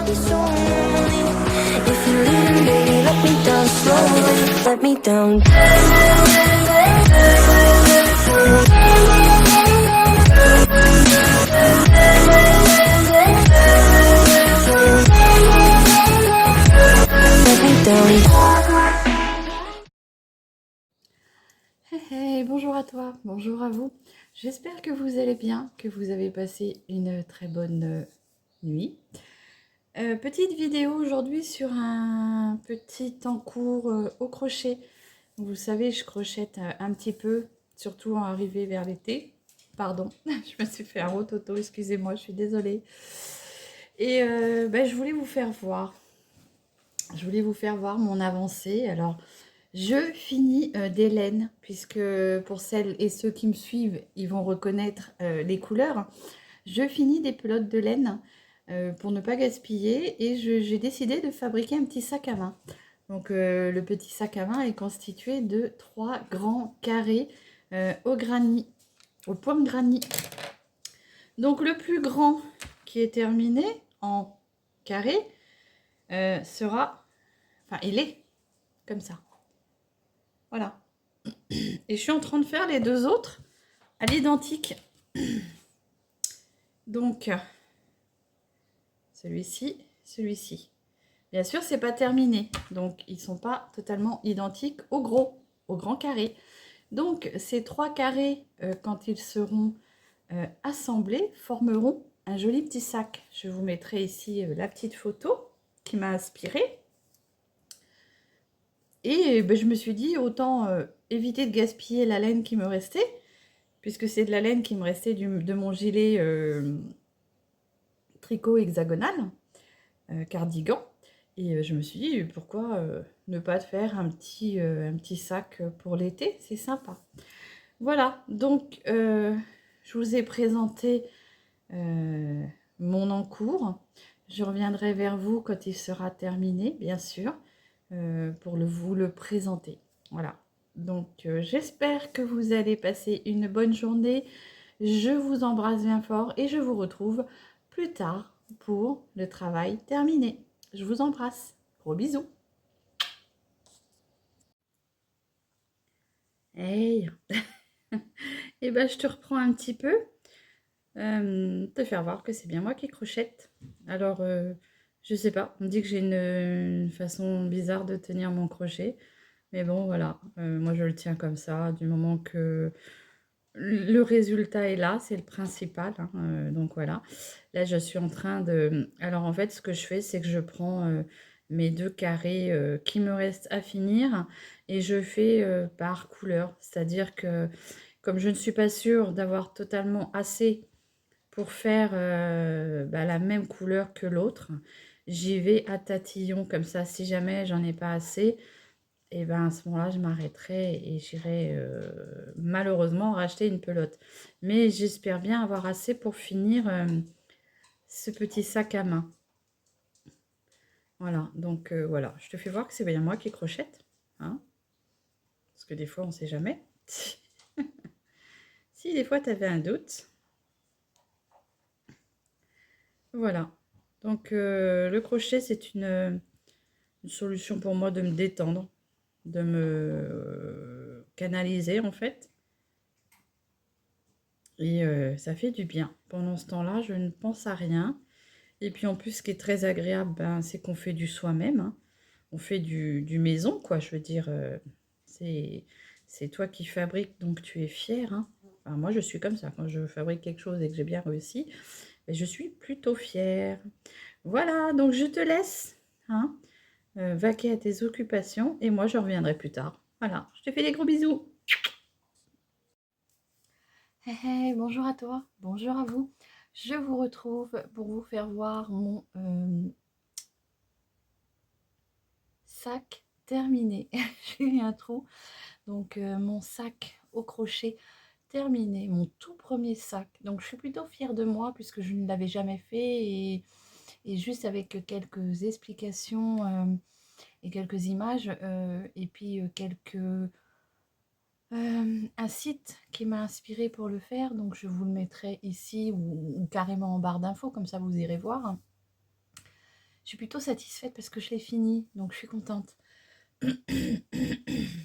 be so lonely. If you're leaving, baby, let me down slowly. Let me down. Let me down. Hey, hey, bonjour à toi, bonjour à vous. J'espère que vous allez bien, que vous avez passé une très bonne nuit. Petite vidéo aujourd'hui sur un petit encours au crochet. Vous savez, je crochette un petit peu, surtout en arrivée vers l'été. Pardon, je me suis fait un rototo, excusez-moi, je suis désolée. Et je voulais vous faire voir. Je voulais vous faire voir mon avancée. Alors, je finis des laines, puisque pour celles et ceux qui me suivent, ils vont reconnaître les couleurs. Je finis des pelotes de laine pour ne pas gaspiller et j'ai décidé de fabriquer un petit sac à main. Donc le petit sac à main est constitué de 3 grands carrés au granit, au pomme granit. Donc le plus grand qui est terminé en carré sera, enfin il est comme ça. Voilà. Et je suis en train de faire les deux autres à l'identique. Donc, celui-ci, celui-ci. Bien sûr, c'est pas terminé. Donc, ils sont pas totalement identiques au gros, au grand carré. Donc, ces 3 carrés, quand ils seront assemblés, formeront un joli petit sac. Je vous mettrai ici la petite photo qui m'a inspirée. Et je me suis dit, autant éviter de gaspiller la laine qui me restait, puisque c'est de la laine qui me restait de mon gilet tricot hexagonal, cardigan. Et je me suis dit, pourquoi ne pas faire un petit sac pour l'été, c'est sympa. Voilà, donc je vous ai présenté mon encours. Je reviendrai vers vous quand il sera terminé, bien sûr, pour vous le présenter. Voilà. Donc, j'espère que vous allez passer une bonne journée. Je vous embrasse bien fort et je vous retrouve plus tard pour le travail terminé. Je vous embrasse. Gros bisous. Hey. Et je te reprends un petit peu. Te faire voir que c'est bien moi qui crochette. Alors, je sais pas. On me dit que j'ai une façon bizarre de tenir mon crochet. Mais bon, voilà, moi je le tiens comme ça, du moment que le résultat est là, c'est le principal, hein, donc voilà. Là, je suis en train de... Alors en fait, ce que je fais, c'est que je prends mes 2 carrés qui me restent à finir et je fais par couleur. C'est-à-dire que comme je ne suis pas sûre d'avoir totalement assez pour faire la même couleur que l'autre, j'y vais à tatillon comme ça. Si jamais j'en ai pas assez, et à ce moment-là, je m'arrêterai et j'irai malheureusement racheter une pelote. Mais j'espère bien avoir assez pour finir ce petit sac à main. Voilà, donc voilà, je te fais voir que c'est bien moi qui crochette. Hein, parce que des fois, on ne sait jamais. Si des fois, tu avais un doute. Voilà, donc le crochet, c'est une solution pour moi de me détendre, de me canaliser en fait. Et ça fait du bien. Pendant ce temps-là, je ne pense à rien. Et puis en plus, ce qui est très agréable, c'est qu'on fait du soi-même. Hein. On fait du maison, quoi. Je veux dire, c'est toi qui fabriques, donc tu es fier. Hein. Enfin, moi, je suis comme ça. Quand je fabrique quelque chose et que j'ai bien réussi, je suis plutôt fière. Voilà, donc je te laisse hein, vaquer à tes occupations. Et moi, je reviendrai plus tard. Voilà, je te fais des gros bisous. Hey, hey, bonjour à toi, bonjour à vous. Je vous retrouve pour vous faire voir mon sac terminé. J'ai eu un trou, donc mon sac au crochet terminé, mon tout premier sac. Donc je suis plutôt fière de moi puisque je ne l'avais jamais fait et juste avec quelques explications et quelques images et puis un site qui m'a inspiré pour le faire, donc je vous le mettrai ici ou carrément en barre d'infos, comme ça vous irez voir. Je suis plutôt satisfaite parce que je l'ai fini, donc je suis contente.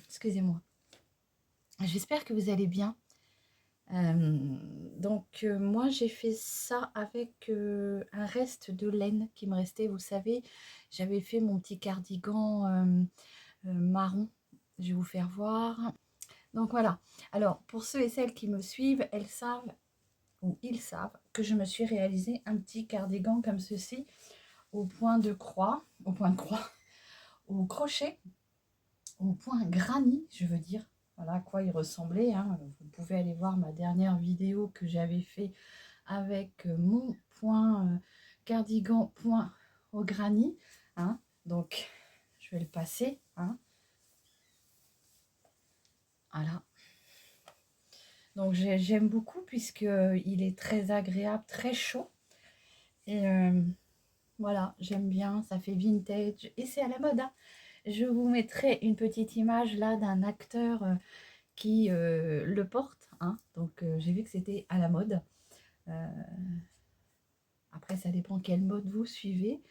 Excusez-moi. J'espère que vous allez bien. Moi j'ai fait ça avec un reste de laine qui me restait. Vous savez, j'avais fait mon petit cardigan marron. Je vais vous faire voir. Donc voilà. Alors pour ceux et celles qui me suivent, elles savent ou ils savent que je me suis réalisé un petit cardigan comme ceci au point de croix, au crochet, au point granny, je veux dire. Voilà à quoi il ressemblait, hein. Vous pouvez aller voir ma dernière vidéo que j'avais fait avec mon point cardigan point au granny, hein. Donc je vais le passer, hein. Voilà. Donc j'aime beaucoup puisque il est très agréable, très chaud. Et voilà, j'aime bien, ça fait vintage et c'est à la mode, hein. Je vous mettrai une petite image là d'un acteur qui le porte, hein. Donc j'ai vu que c'était à la mode. Après, ça dépend quelle mode vous suivez.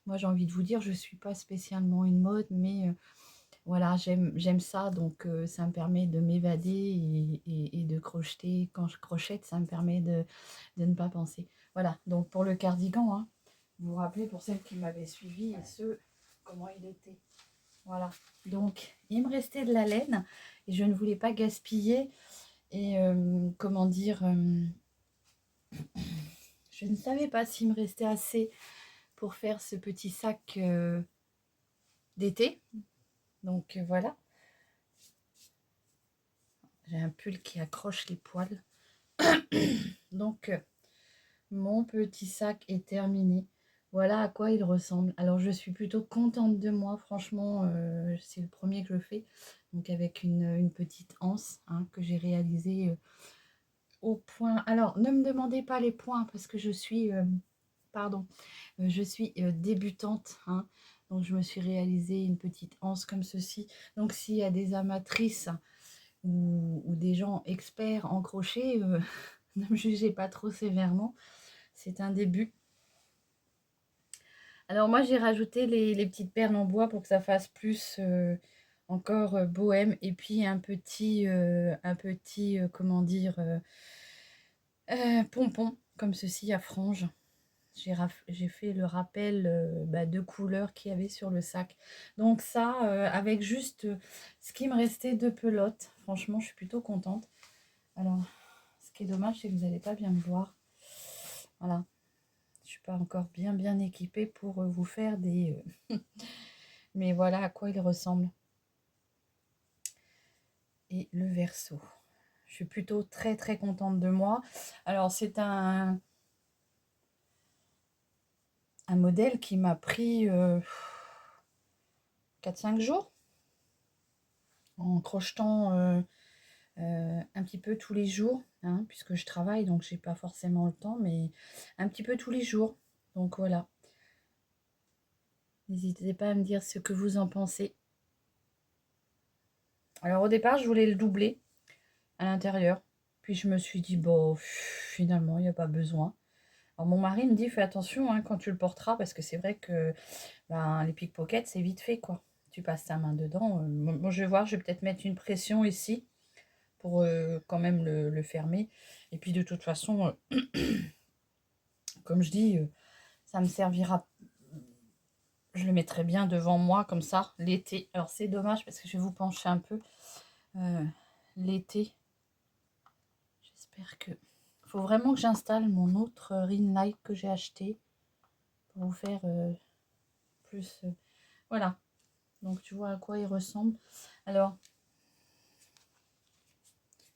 Moi, j'ai envie de vous dire, je ne suis pas spécialement une mode, mais voilà, j'aime ça. Donc ça me permet de m'évader et de crocheter. Quand je crochette, ça me permet de ne pas penser. Voilà, donc pour le cardigan, hein, vous vous rappelez, pour celles qui m'avaient suivi et ceux, comment il était. Voilà, donc il me restait de la laine et je ne voulais pas gaspiller. Et comment dire, je ne savais pas s'il me restait assez pour faire ce petit sac d'été. Donc voilà, j'ai un pull qui accroche les poils. Donc mon petit sac est terminé. Voilà à quoi il ressemble. Alors je suis plutôt contente de moi, franchement, c'est le premier que je fais. Donc avec une petite anse, hein, que j'ai réalisée au point. Alors ne me demandez pas les points parce que je suis, je suis débutante, hein. Donc je me suis réalisée une petite anse comme ceci. Donc s'il y a des amatrices ou des gens experts en crochet, ne me jugez pas trop sévèrement. C'est un début. Alors moi j'ai rajouté les petites perles en bois pour que ça fasse plus encore bohème. Et puis un petit comment dire, pompon comme ceci à franges. J'ai fait le rappel de couleurs qu'il y avait sur le sac. Donc ça, avec juste ce qui me restait de pelote, franchement, je suis plutôt contente. Alors, ce qui est dommage, c'est que vous n'allez pas bien me voir. Voilà. Je ne suis pas encore bien équipée pour vous faire des... Mais voilà à quoi il ressemble. Et le verso. Je suis plutôt très contente de moi. Alors, c'est un modèle qui m'a pris 4-5 jours en crochetant un petit peu tous les jours, hein, puisque je travaille, donc j'ai pas forcément le temps, mais un petit peu tous les jours. Donc voilà. N'hésitez pas à me dire ce que vous en pensez. Alors au départ, je voulais le doubler à l'intérieur. Puis je me suis dit, bon, finalement, il n'y a pas besoin. Alors mon mari me dit, fais attention, hein, quand tu le porteras, parce que c'est vrai que les pickpockets, c'est vite fait, quoi. Tu passes ta main dedans. Moi, je vais voir, je vais peut-être mettre une pression ici pour quand même le fermer. Et puis de toute façon, comme je dis, ça me servira. Je le mettrai bien devant moi comme ça l'été. Alors c'est dommage parce que je vais vous pencher un peu l'été. J'espère que... faut vraiment que j'installe mon autre ring light que j'ai acheté pour vous faire plus... voilà. Donc tu vois à quoi il ressemble. Alors,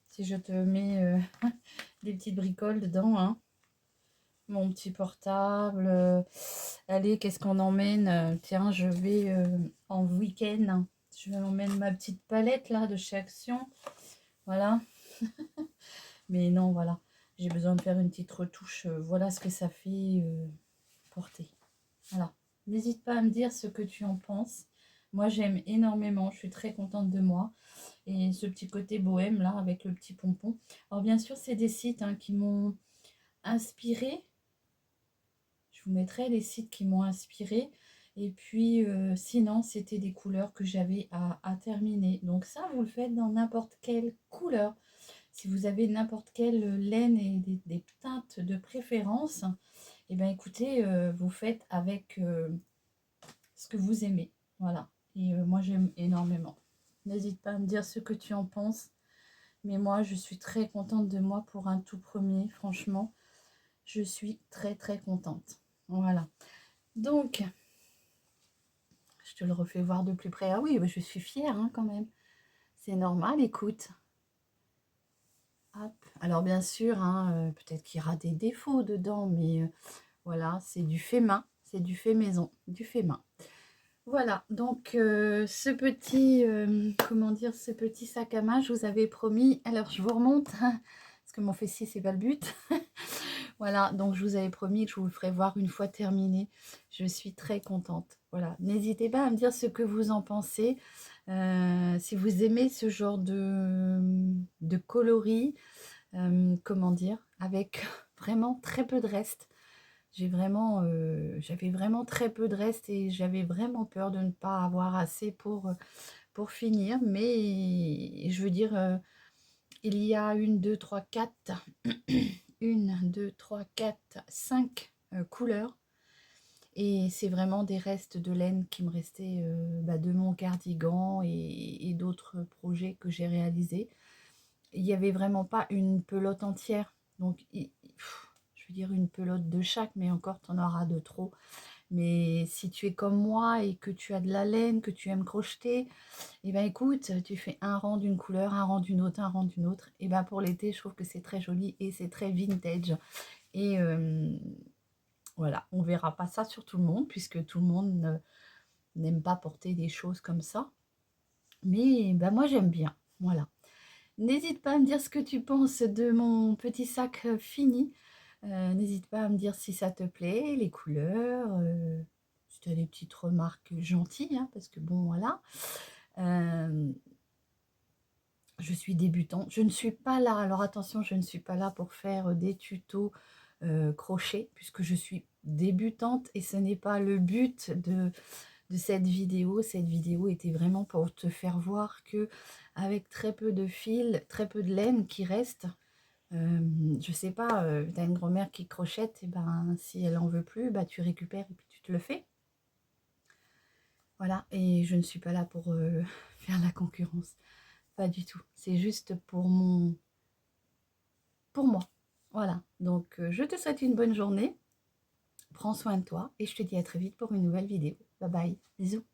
si je te mets des petites bricoles dedans, hein. Mon petit portable. Allez, qu'est-ce qu'on emmène? Tiens, je vais en week-end. Je vais emmèner ma petite palette là de chez Action. Voilà. Mais non, voilà. J'ai besoin de faire une petite retouche. Voilà ce que ça fait porter. Voilà. N'hésite pas à me dire ce que tu en penses. Moi, j'aime énormément. Je suis très contente de moi. Et ce petit côté bohème là avec le petit pompon. Alors bien sûr, c'est des sites, hein, qui m'ont inspiré. Je vous mettrai les sites qui m'ont inspiré. Et puis, sinon, c'était des couleurs que j'avais à terminer. Donc ça, vous le faites dans n'importe quelle couleur. Si vous avez n'importe quelle laine et des teintes de préférence, et bien écoutez, vous faites avec ce que vous aimez. Voilà. Et moi, j'aime énormément. N'hésite pas à me dire ce que tu en penses. Mais moi, je suis très contente de moi pour un tout premier. Franchement, je suis très, très contente. Voilà. Donc, je te le refais voir de plus près. Ah oui, je suis fière hein, quand même. C'est normal, écoute. Hop. Alors, bien sûr, hein, peut-être qu'il y aura des défauts dedans, mais voilà, c'est du fait main. C'est du fait maison, du fait main. Voilà, donc ce petit, comment dire, ce petit sac à main, je vous avais promis. Alors, je vous remonte, hein, parce que mon fessier, c'est pas le but. Voilà, donc je vous avais promis que je vous le ferai voir une fois terminé. Je suis très contente. Voilà, n'hésitez pas à me dire ce que vous en pensez. Si vous aimez ce genre de coloris, comment dire, avec vraiment très peu de reste. J'avais vraiment très peu de reste et j'avais vraiment peur de ne pas avoir assez pour finir. Mais je veux dire, il y a 1, 2, 3, 4, 1, 2, 3, 4, 5 couleurs. Et c'est vraiment des restes de laine qui me restaient de mon cardigan et d'autres projets que j'ai réalisés. Il n'y avait vraiment pas une pelote entière. Donc, je veux dire une pelote de chaque, mais encore, tu en auras de trop. Mais si tu es comme moi et que tu as de la laine, que tu aimes crocheter, et ben écoute, tu fais un rang d'une couleur, un rang d'une autre, un rang d'une autre. Et ben pour l'été, je trouve que c'est très joli et c'est très vintage. Et voilà, on verra pas ça sur tout le monde, puisque tout le monde n'aime pas porter des choses comme ça. Mais ben moi, j'aime bien. Voilà. N'hésite pas à me dire ce que tu penses de mon petit sac fini. N'hésite pas à me dire si ça te plaît, les couleurs, si tu as des petites remarques gentilles, hein, parce que bon, voilà. Je suis débutante. Je ne suis pas là, alors attention, je ne suis pas là pour faire des tutos crochet, puisque je suis débutante et ce n'est pas le but de cette vidéo. Cette vidéo était vraiment pour te faire voir que avec très peu de fil, très peu de laine qui reste, je sais pas, tu as une grand-mère qui crochette, et ben si elle en veut plus, bah tu récupères et puis tu te le fais. Voilà, et je ne suis pas là pour faire la concurrence, pas du tout. C'est juste pour moi. Voilà, donc je te souhaite une bonne journée. Prends soin de toi et je te dis à très vite pour une nouvelle vidéo. Bye bye, bisous.